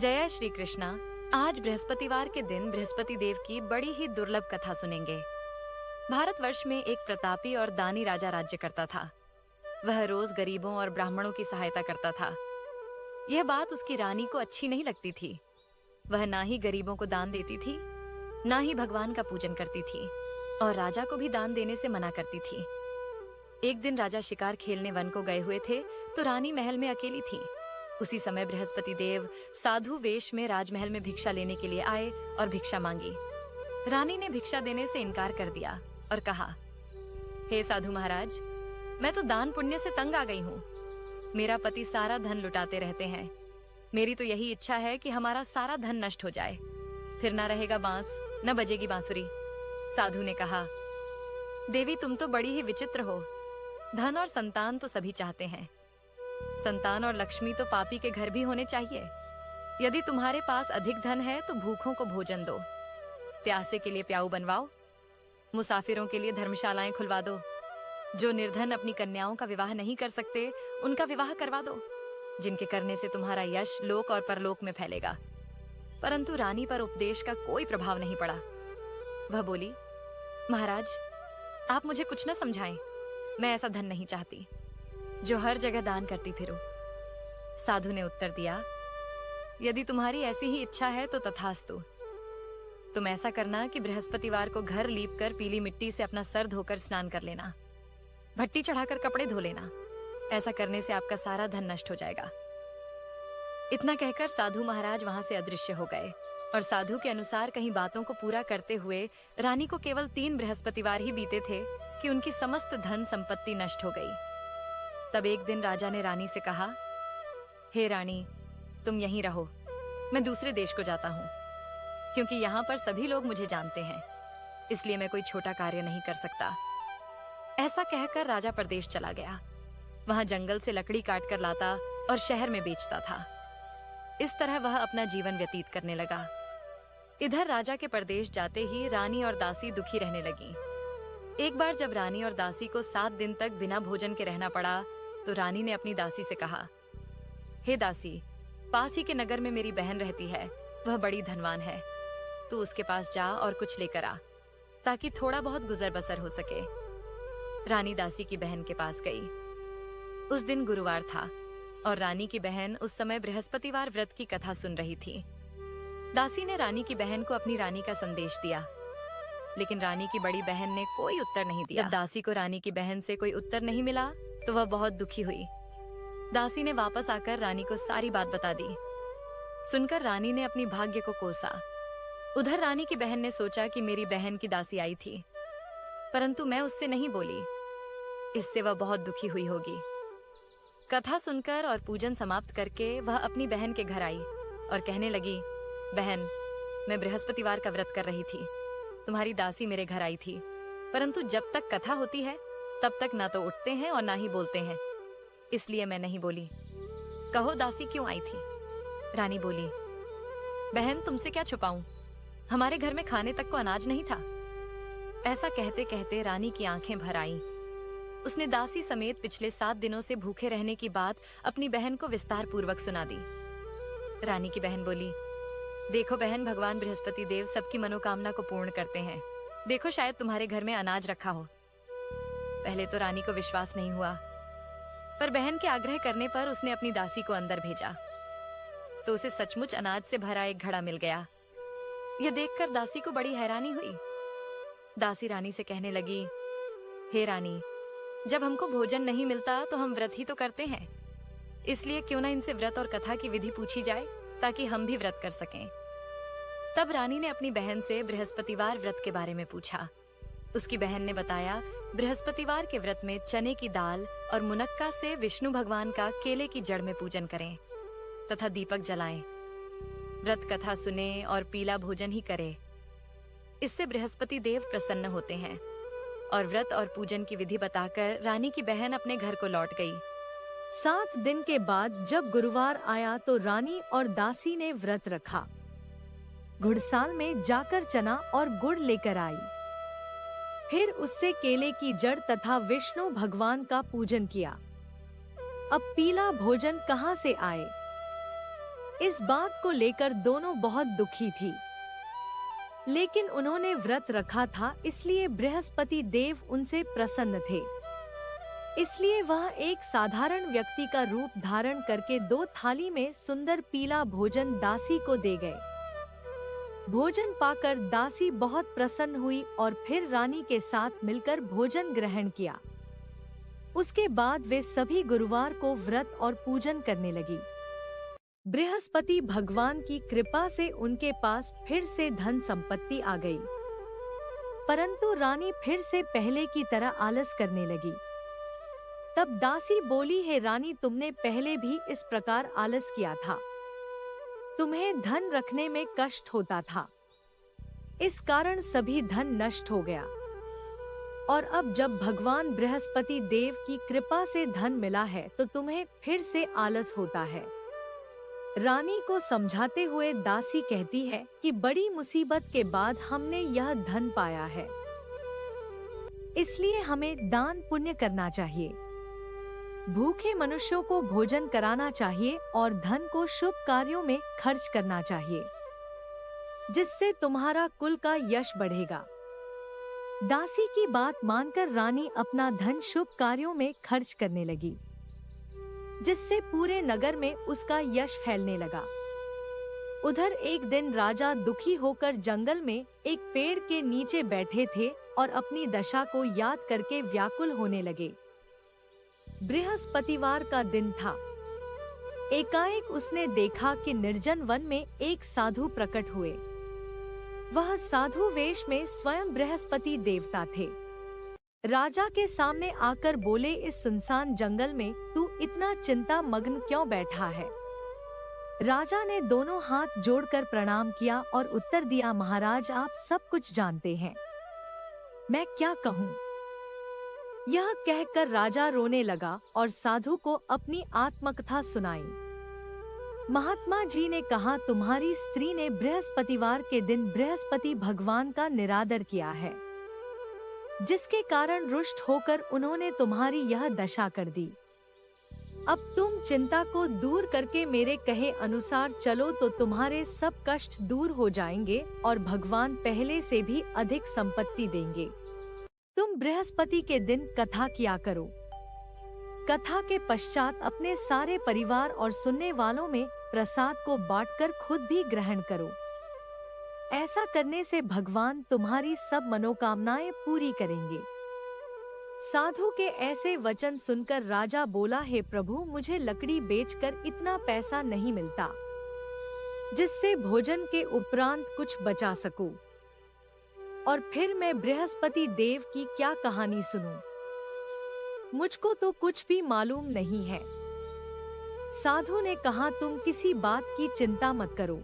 जय श्री कृष्णा। आज बृहस्पतिवार के दिन बृहस्पति देव की बड़ी ही दुर्लभ कथा सुनेंगे। भारतवर्ष में एक प्रतापी और दानी राजा राज्य करता था। वह रोज गरीबों और ब्राह्मणों की सहायता करता था। यह बात उसकी रानी को अच्छी नहीं लगती थी। वह ना ही गरीबों को दान देती थी, ना ही भगवान का पूजन करती थी, और राजा को भी दान देने से मना करती थी। एक दिन राजा शिकार खेलने वन को गए हुए थे, तो रानी महल में अकेली थी। उसी समय बृहस्पति देव साधु वेश में राजमहल में भिक्षा लेने के लिए आए और भिक्षा मांगी। रानी ने भिक्षा देने से इनकार कर दिया और कहा, हे साधु महाराज, मैं तो दान पुण्य से तंग आ गई हूँ। मेरा पति सारा धन लुटाते रहते हैं। मेरी तो यही इच्छा है कि हमारा सारा धन नष्ट हो जाए, फिर ना रहेगा बांस, न बजेगी बांसुरी। साधु ने कहा, देवी, तुम तो बड़ी ही विचित्र हो। धन और संतान तो सभी चाहते हैं। संतान और लक्ष्मी तो पापी के घर भी होने चाहिए। यदि तुम्हारे पास अधिक धन है तो भूखों को भोजन दो, प्यासे के लिए प्याऊ बनवाओ, मुसाफिरों के लिए धर्मशालाएं खुलवा दो। जो निर्धन अपनी कन्याओं का विवाह नहीं कर सकते, उनका विवाह करवा दो, जिनके करने से तुम्हारा यश लोक और परलोक में फैलेगा। परंतु रानी पर उपदेश का कोई प्रभाव नहीं पड़ा। वह बोली, महाराज, आप मुझे कुछ न समझाएं। मैं ऐसा धन नहीं चाहती जो हर जगह दान करती फिरूं। साधु ने उत्तर दिया, यदि तुम्हारी ऐसी ही इच्छा है तो तथास्तु। तुम ऐसा करना कि बृहस्पतिवार को घर लीपकर पीली मिट्टी से अपना सर धोकर स्नान कर लेना, भट्टी चढ़ाकर कपड़े धो लेना। ऐसा करने से आपका सारा धन नष्ट हो जाएगा। इतना कहकर साधु महाराज वहां से अदृश्य हो गए, और साधु के अनुसार कहीं बातों को पूरा करते हुए रानी को केवल 3 बृहस्पतिवार ही बीते थे कि उनकी समस्त धन संपत्ति नष्ट हो गई। तब एक दिन राजा ने रानी से कहा, हे रानी, तुम यहीं रहो, मैं दूसरे देश को जाता हूँ, क्योंकि यहाँ पर सभी लोग मुझे जानते हैं, इसलिए मैं कोई छोटा कार्य नहीं कर सकता। ऐसा कहकर राजा परदेश चला गया। वहां जंगल से लकड़ी काट कर लाता और शहर में बेचता था। इस तरह वह अपना जीवन व्यतीत करने लगा। इधर राजा के परदेश जाते ही रानी और दासी दुखी रहने लगी। एक बार जब रानी और दासी को 7 दिन तक बिना भोजन के रहना पड़ा, तो रानी ने अपनी दासी से कहा, हे दासी, पास ही के नगर में मेरी बहन रहती है। वह बड़ी धनवान है। तू उसके पास जा और कुछ लेकर आ, ताकि थोड़ा बहुत गुजर बसर हो सके। रानी दासी की बहन के पास गई। उस दिन गुरुवार था और रानी की बहन उस समय बृहस्पतिवार व्रत की कथा सुन रही थी। दासी ने रानी की बहन को अपनी रानी का संदेश दिया, लेकिन रानी की बड़ी बहन ने कोई उत्तर नहीं दिया। जब दासी को रानी की बहन से कोई उत्तर नहीं मिला तो वह बहुत दुखी हुई। दासी ने वापस आकर रानी को सारी बात बता दी। सुनकर रानी ने अपनी भाग्य को कोसा। उधर रानी की बहन ने सोचा कि मेरी बहन की दासी आई थी, परंतु मैं उससे नहीं बोली, इससे वह बहुत दुखी हुई होगी। कथा सुनकर और पूजन समाप्त करके वह अपनी बहन के घर आई और कहने लगी, बहन, मैं बृहस्पतिवार का व्रत कर रही थी। तुम्हारी दासी मेरे घर आई थी, परंतु जब तक कथा होती है तब तक ना तो उठते हैं और ना ही बोलते हैं, इसलिए मैं नहीं बोली। कहो दासी क्यों आई थी? रानी बोली, बहन, तुमसे क्या छुपाऊं, हमारे घर में खाने तक को अनाज नहीं था। ऐसा कहते कहते रानी की आंखें भर आईं। उसने दासी समेत पिछले 7 दिनों से भूखे रहने की बात अपनी बहन को विस्तार पूर्वक सुना दी। रानी की बहन बोली, देखो बहन, भगवान बृहस्पति देव सबकी मनोकामना को पूर्ण करते हैं। देखो, शायद तुम्हारे घर में अनाज रखा हो। पहले तो रानी को विश्वास नहीं हुआ, पर बहन के आग्रह करने पर उसने अपनी दासी को अंदर भेजा, तो उसे सचमुच अनाज से भरा एक घड़ा मिल गया। यह देखकर दासी को बड़ी हैरानी हुई। दासी रानी से कहने लगी, हे रानी, जब हमको भोजन नहीं मिलता तो हम व्रत ही तो करते हैं, इसलिए क्यों ना इनसे व्रत और कथा की विधि पूछी जाए, ताकि हम भी व्रत कर सकें। तब रानी ने अपनी बहन से बृहस्पतिवार व्रत के बारे में पूछा। उसकी बहन ने बताया, बृहस्पतिवार के व्रत में चने की दाल और मुनक्का से विष्णु भगवान का केले की जड़ में पूजन करें तथा दीपक जलाएं। व्रत कथा सुने और पीला भोजन ही करें। इससे बृहस्पति देव प्रसन्न होते हैं। और व्रत और पूजन की विधि बताकर रानी की बहन अपने घर को लौट गई। 7 दिन के बाद जब गुरुवार आया तो रानी और दासी ने व्रत रखा। घुड़साल में जाकर चना और गुड़ लेकर आई। फिर उससे केले की जड़ तथा विष्णु भगवान का पूजन किया। अब पीला भोजन कहाँ से आए? इस बात को लेकर दोनों बहुत दुखी थी, लेकिन उन्होंने व्रत रखा था, इसलिए बृहस्पति देव उनसे प्रसन्न थे। इसलिए वह एक साधारण व्यक्ति का रूप धारण करके 2 थाली में सुंदर पीला भोजन दासी को दे गए। भोजन पाकर दासी बहुत प्रसन्न हुई और फिर रानी के साथ मिलकर भोजन ग्रहण किया। उसके बाद वे सभी गुरुवार को व्रत और पूजन करने लगी। बृहस्पति भगवान की कृपा से उनके पास फिर से धन संपत्ति आ गई, परंतु रानी फिर से पहले की तरह आलस करने लगी। तब दासी बोली, हे रानी, तुमने पहले भी इस प्रकार आलस किया था। तुम्हें धन रखने में कष्ट होता था, इस कारण सभी धन नष्ट हो गया। और अब जब भगवान बृहस्पति देव की कृपा से धन मिला है तो तुम्हें फिर से आलस होता है। रानी को समझाते हुए दासी कहती है कि बड़ी मुसीबत के बाद हमने यह धन पाया है, इसलिए हमें दान पुण्य करना चाहिए। भूखे मनुष्यों को भोजन कराना चाहिए और धन को शुभ कार्यों में खर्च करना चाहिए, जिससे तुम्हारा कुल का यश बढ़ेगा। दासी की बात मानकर रानी अपना धन शुभ कार्यों में खर्च करने लगी, जिससे पूरे नगर में उसका यश फैलने लगा। उधर एक दिन राजा दुखी होकर जंगल में एक पेड़ के नीचे बैठे थे और अपनी दशा को याद करके व्याकुल होने लगे। बृहस्पतिवार का दिन था। एकाएक उसने देखा कि निर्जन वन में एक साधु प्रकट हुए। वह साधु वेश में स्वयं बृहस्पति देवता थे। राजा के सामने आकर बोले, इस सुनसान जंगल में तू इतना चिंता मग्न क्यों बैठा है? राजा ने दोनों हाथ जोड़कर प्रणाम किया और उत्तर दिया, महाराज, आप सब कुछ जानते हैं, मैं क्या कहूँ? यह कहकर राजा रोने लगा और साधु को अपनी आत्मकथा सुनाई। महात्मा जी ने कहा, तुम्हारी स्त्री ने बृहस्पतिवार के दिन बृहस्पति भगवान का निरादर किया है, जिसके कारण रुष्ट होकर उन्होंने तुम्हारी यह दशा कर दी। अब तुम चिंता को दूर करके मेरे कहे अनुसार चलो तो तुम्हारे सब कष्ट दूर हो जाएंगे और भगवान पहले से भी अधिक संपत्ति देंगे। तुम बृहस्पति के दिन कथा किया करो। कथा के पश्चात अपने सारे परिवार और सुनने वालों में प्रसाद को बांटकर खुद भी ग्रहण करो। ऐसा करने से भगवान तुम्हारी सब मनोकामनाएं पूरी करेंगे। साधु के ऐसे वचन सुनकर राजा बोला, हे प्रभु, मुझे लकड़ी बेचकर इतना पैसा नहीं मिलता जिससे भोजन के उपरांत कुछ बचा सकूं। और फिर मैं बृहस्पति देव की क्या कहानी सुनूं? मुझको तो कुछ भी मालूम नहीं है। साधु ने कहा, तुम किसी बात की चिंता मत करो।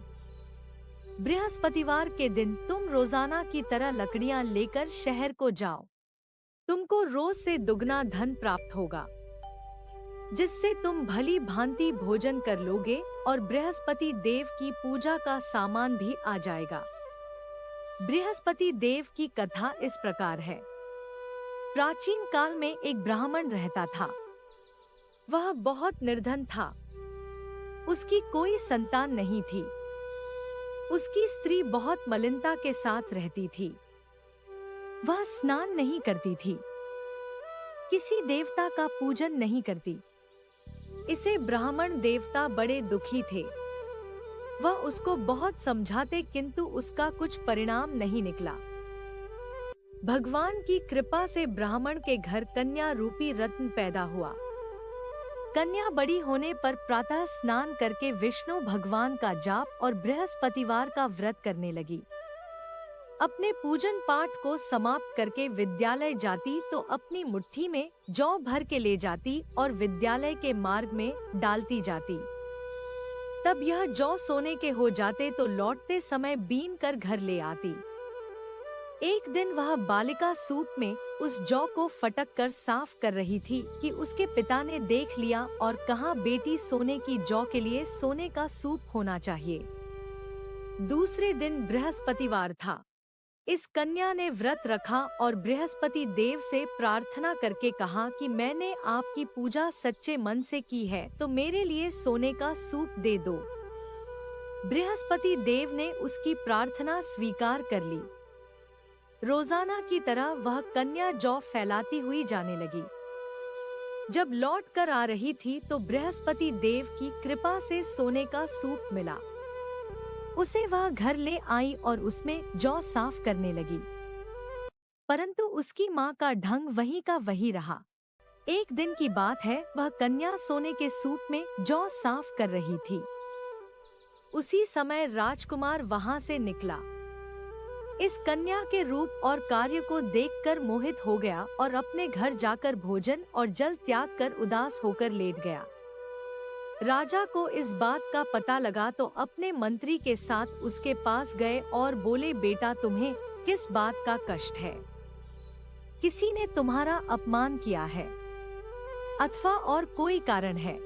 बृहस्पतिवार के दिन तुम रोजाना की तरह लकड़ियां लेकर शहर को जाओ। तुमको रोज से दुगना धन प्राप्त होगा, जिससे तुम भली भांति भोजन कर लोगे और बृहस्पति देव की पूजा का सामान भी आ जाएगा। बृहस्पति देव की कथा इस प्रकार है। प्राचीन काल में एक ब्राह्मण रहता था। वह बहुत निर्धन था। उसकी कोई संतान नहीं थी। उसकी स्त्री बहुत मलिनता के साथ रहती थी। वह स्नान नहीं करती थी, किसी देवता का पूजन नहीं करती। इसे ब्राह्मण देवता बड़े दुखी थे। वह उसको बहुत समझाते, किंतु उसका कुछ परिणाम नहीं निकला। भगवान की कृपा से ब्राह्मण के घर कन्या रूपी रत्न पैदा हुआ। कन्या बड़ी होने पर प्रातः स्नान करके विष्णु भगवान का जाप और बृहस्पतिवार का व्रत करने लगी। अपने पूजन पाठ को समाप्त करके विद्यालय जाती तो अपनी मुट्ठी में जौ भर के ले जाती और विद्यालय के मार्ग में डालती जाती। तब यह जौ सोने के हो जाते तो लौटते समय बीन कर घर ले आती। एक दिन वह बालिका सूप में उस जौ को फटक कर साफ कर रही थी कि उसके पिता ने देख लिया और कहा, बेटी, सोने की जौ के लिए सोने का सूप होना चाहिए। दूसरे दिन बृहस्पतिवार था। इस कन्या ने व्रत रखा और बृहस्पति देव से प्रार्थना करके कहा कि मैंने आपकी पूजा सच्चे मन से की है तो मेरे लिए सोने का सूप दे दो। बृहस्पति देव ने उसकी प्रार्थना स्वीकार कर ली। रोजाना की तरह वह कन्या जौ फैलाती हुई जाने लगी। जब लौट कर आ रही थी तो बृहस्पति देव की कृपा से सोने का सूप मिला। उसे वह घर ले आई और उसमें जौ साफ करने लगी। परंतु उसकी माँ का ढंग वही का वही रहा। एक दिन की बात है, वह कन्या सोने के सूप में जौ साफ कर रही थी। उसी समय राजकुमार वहां से निकला। इस कन्या के रूप और कार्य को देखकर मोहित हो गया और अपने घर जाकर भोजन और जल त्याग कर उदास होकर लेट गया। राजा को इस बात का पता लगा तो अपने मंत्री के साथ उसके पास गए और बोले, बेटा तुम्हें किस बात का कष्ट है? किसी ने तुम्हारा अपमान किया है अथवा और कोई कारण है?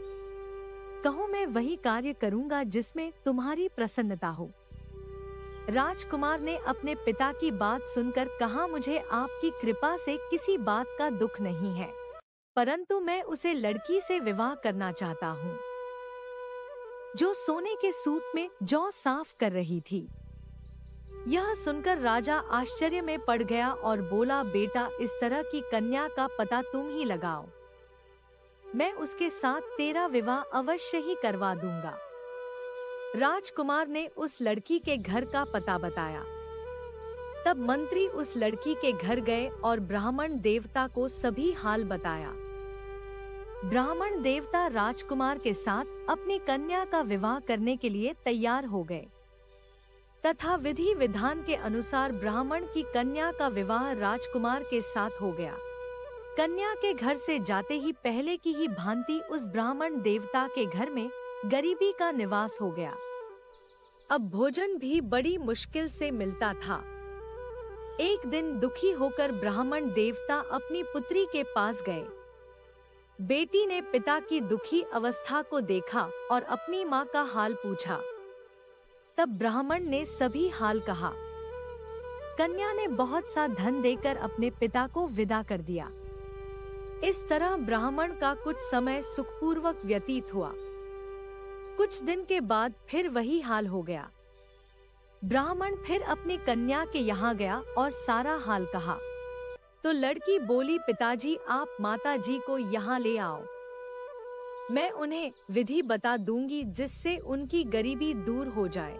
कहो, मैं वही कार्य करूंगा जिसमें तुम्हारी प्रसन्नता हो। राजकुमार ने अपने पिता की बात सुनकर कहा, मुझे आपकी कृपा से किसी बात का दुख नहीं है, परंतु मैं उसे लड़की से विवाह करना चाहता हूँ जो सोने के सूप में जौ साफ कर रही थी। यह सुनकर राजा आश्चर्य में पड़ गया और बोला, बेटा इस तरह की कन्या का पता तुम ही लगाओ, मैं उसके साथ तेरा विवाह अवश्य ही करवा दूंगा। राजकुमार ने उस लड़की के घर का पता बताया। तब मंत्री उस लड़की के घर गए और ब्राह्मण देवता को सभी हाल बताया। ब्राह्मण देवता राजकुमार के साथ अपनी कन्या का विवाह करने के लिए तैयार हो गए तथा विधि विधान के अनुसार ब्राह्मण की कन्या का विवाह राजकुमार के साथ हो गया। कन्या के घर से जाते ही पहले की ही भांति उस ब्राह्मण देवता के घर में गरीबी का निवास हो गया। अब भोजन भी बड़ी मुश्किल से मिलता था। एक दिन दुखी होकर ब्राह्मण देवता अपनी पुत्री के पास गए। बेटी ने पिता की दुखी अवस्था को देखा और अपनी माँ का हाल पूछा। तब ब्राह्मण ने सभी हाल कहा। कन्या ने बहुत सा धन देकर अपने पिता को विदा कर दिया। इस तरह ब्राह्मण का कुछ समय सुखपूर्वक व्यतीत हुआ। कुछ दिन के बाद फिर वही हाल हो गया। ब्राह्मण फिर अपनी कन्या के यहाँ गया और सारा हाल कहा। तो लड़की बोली, पिताजी आप माताजी को यहाँ ले आओ, मैं उन्हें विधि बता दूंगी जिससे उनकी गरीबी दूर हो जाए।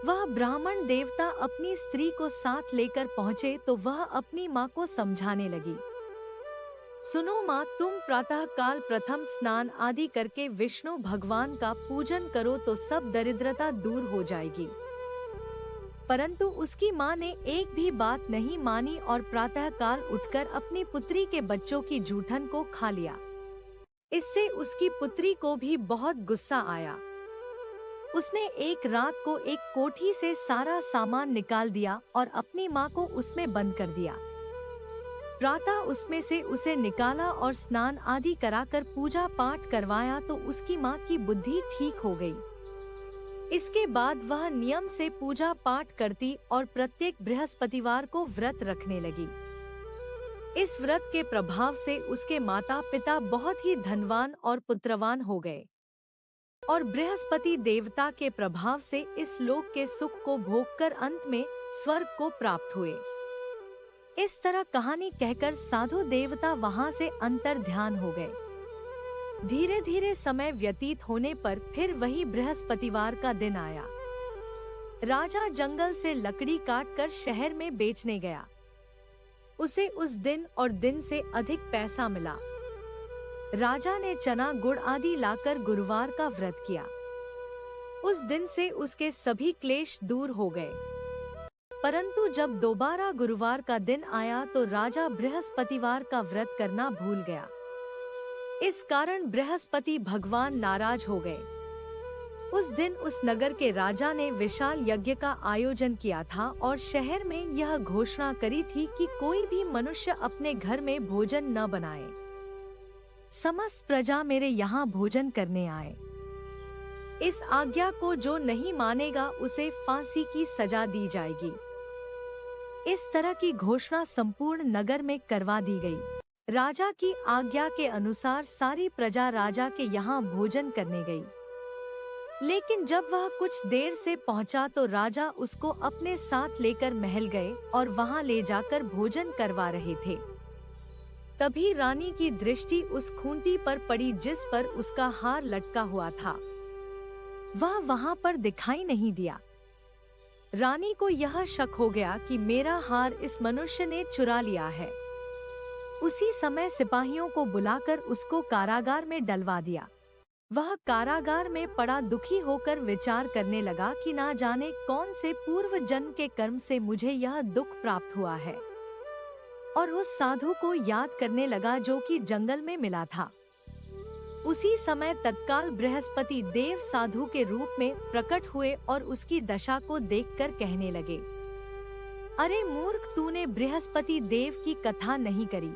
वह ब्राह्मण देवता अपनी स्त्री को साथ लेकर पहुँचे तो वह अपनी माँ को समझाने लगी। सुनो माँ, तुम प्रातः काल प्रथम स्नान आदि करके विष्णु भगवान का पूजन करो तो सब दरिद्रता दूर हो जाएगी। परंतु उसकी माँ ने एक भी बात नहीं मानी और प्रातः काल उठकर अपनी पुत्री के बच्चों की जूठन को खा लिया। इससे उसकी पुत्री को भी बहुत गुस्सा आया। उसने एक रात को एक कोठी से सारा सामान निकाल दिया और अपनी माँ को उसमें बंद कर दिया। प्रातः उसमें से उसे निकाला और स्नान आदि कराकर पूजा पाठ करवाया तो उसकी माँ की बुद्धि ठीक हो गई। इसके बाद वह नियम से पूजा पाठ करती और प्रत्येक बृहस्पतिवार को व्रत रखने लगी। इस व्रत के प्रभाव से उसके माता पिता बहुत ही धनवान और पुत्रवान हो गए और बृहस्पति देवता के प्रभाव से इस लोक के सुख को भोगकर अंत में स्वर्ग को प्राप्त हुए। इस तरह कहानी कहकर साधु देवता वहां से अंतर ध्यान हो गए। धीरे धीरे समय व्यतीत होने पर फिर वही बृहस्पतिवार का दिन आया। राजा जंगल से लकड़ी काटकर शहर में बेचने गया। उसे उस दिन और दिन से अधिक पैसा मिला। राजा ने चना गुड़ आदि लाकर गुरुवार का व्रत किया। उस दिन से उसके सभी क्लेश दूर हो गए। परंतु जब दोबारा गुरुवार का दिन आया तो राजा बृहस्पतिवार का व्रत करना भूल गया। इस कारण बृहस्पति भगवान नाराज हो गए। उस दिन उस नगर के राजा ने विशाल यज्ञ का आयोजन किया था और शहर में यह घोषणा करी थी कि कोई भी मनुष्य अपने घर में भोजन न बनाए। समस्त प्रजा मेरे यहाँ भोजन करने आए। इस आज्ञा को जो नहीं मानेगा उसे फांसी की सजा दी जाएगी। इस तरह की घोषणा संपूर्ण नगर में करवा दी गई। राजा की आज्ञा के अनुसार सारी प्रजा राजा के यहाँ भोजन करने गई। लेकिन जब वह कुछ देर से पहुंचा तो राजा उसको अपने साथ लेकर महल गए और वहां ले जाकर भोजन करवा रहे थे। तभी रानी की दृष्टि उस खूंटी पर पड़ी जिस पर उसका हार लटका हुआ था। वह वहां पर दिखाई नहीं दिया। रानी को यह शक हो गया कि मेरा हार इस मनुष्य ने चुरा लिया है। उसी समय सिपाहियों को बुलाकर उसको कारागार में डलवा दिया। वह कारागार में पड़ा दुखी होकर विचार करने लगा कि ना जाने कौन से पूर्व जन्म के कर्म से मुझे यह दुख प्राप्त हुआ है, और उस साधु को याद करने लगा जो कि जंगल में मिला था। उसी समय तत्काल बृहस्पति देव साधु के रूप में प्रकट हुए और उसकी दशा को देखकर कहने लगे, अरे मूर्ख, तूने बृहस्पति देव की कथा नहीं करी,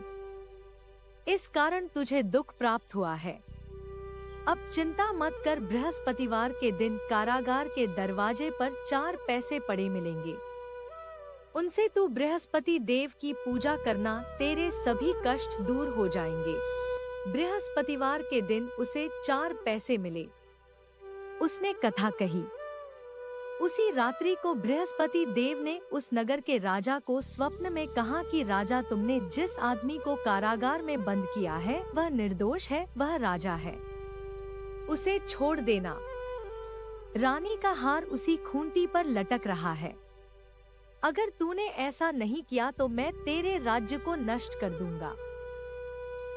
इस कारण तुझे दुख प्राप्त हुआ है। अब चिंता मत कर, बृहस्पतिवार के दिन कारागार के दरवाजे पर 4 पैसे पड़े मिलेंगे। उनसे तू बृहस्पति देव की पूजा करना, तेरे सभी कष्ट दूर हो जाएंगे। बृहस्पतिवार के दिन उसे 4 पैसे मिले। उसने कथा कही। उसी रात्रि को बृहस्पति देव ने उस नगर के राजा को स्वप्न में कहा कि राजा, तुमने जिस आदमी को कारागार में बंद किया है वह निर्दोष है, वह राजा है, उसे छोड़ देना। रानी का हार उसी खूंटी पर लटक रहा है। अगर तूने ऐसा नहीं किया तो मैं तेरे राज्य को नष्ट कर दूंगा।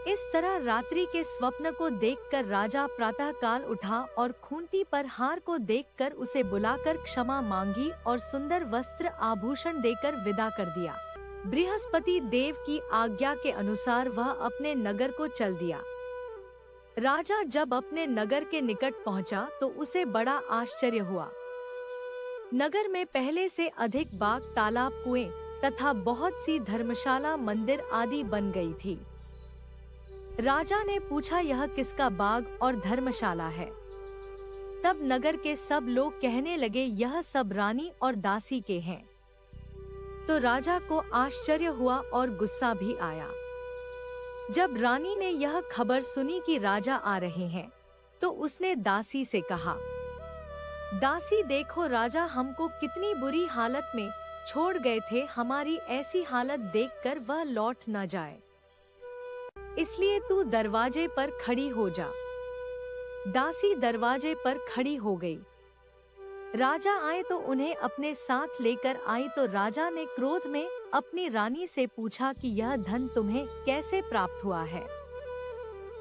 इस तरह रात्रि के स्वप्न को देखकर राजा प्रातःकाल उठा और खूंटी पर हार को देखकर उसे बुलाकर क्षमा मांगी और सुंदर वस्त्र आभूषण देकर विदा कर दिया। बृहस्पति देव की आज्ञा के अनुसार वह अपने नगर को चल दिया। राजा जब अपने नगर के निकट पहुंचा तो उसे बड़ा आश्चर्य हुआ। नगर में पहले से अधिक बाग, तालाब, कुएं तथा बहुत सी धर्मशाला, मंदिर आदि बन गई थी। राजा ने पूछा, यह किसका बाग और धर्मशाला है? तब नगर के सब लोग कहने लगे, यह सब रानी और दासी के हैं। तो राजा को आश्चर्य हुआ और गुस्सा भी आया। जब रानी ने यह खबर सुनी कि राजा आ रहे हैं, तो उसने दासी से कहा, दासी देखो, राजा हमको कितनी बुरी हालत में छोड़ गए थे। हमारी ऐसी हालत देखकर वह लौट न जाए, इसलिए तू दरवाजे पर खड़ी हो जा। दासी दरवाजे पर खड़ी हो गई। राजा आए तो उन्हें अपने साथ लेकर आई। तो राजा ने क्रोध में अपनी रानी से पूछा कि यह धन तुम्हें कैसे प्राप्त हुआ है?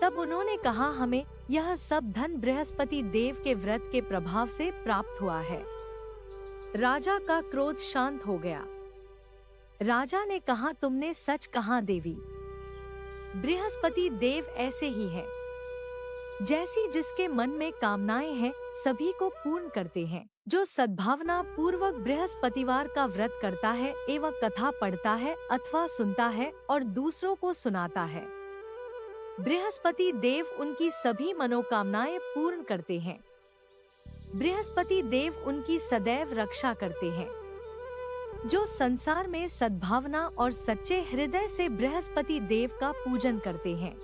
तब उन्होंने कहा, हमें यह सब धन बृहस्पति देव के व्रत के प्रभाव से प्राप्त हुआ है। राजा का क्रोध शांत हो गया। राजा ने कहा, तुमने सच कहा देवी। बृहस्पति देव ऐसे ही हैं, जैसी जिसके मन में कामनाएं हैं सभी को पूर्ण करते हैं। जो सद्भावना पूर्वक बृहस्पतिवार का व्रत करता है एवं कथा पढ़ता है अथवा सुनता है और दूसरों को सुनाता है, बृहस्पति देव उनकी सभी मनोकामनाएं पूर्ण करते हैं। बृहस्पति देव उनकी सदैव रक्षा करते हैं। जो संसार में सद्भावना और सच्चे हृदय से बृहस्पति देव का पूजन करते हैं,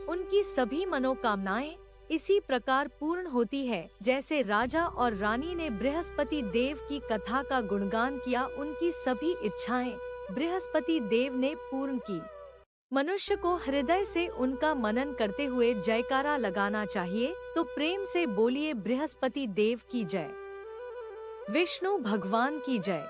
उनकी सभी मनोकामनाएं इसी प्रकार पूर्ण होती है जैसे राजा और रानी ने बृहस्पति देव की कथा का गुणगान किया। उनकी सभी इच्छाएं बृहस्पति देव ने पूर्ण की। मनुष्य को हृदय से उनका मनन करते हुए जयकारा लगाना चाहिए। तो प्रेम से बोलिए, बृहस्पति देव की जय, विष्णु भगवान की जय।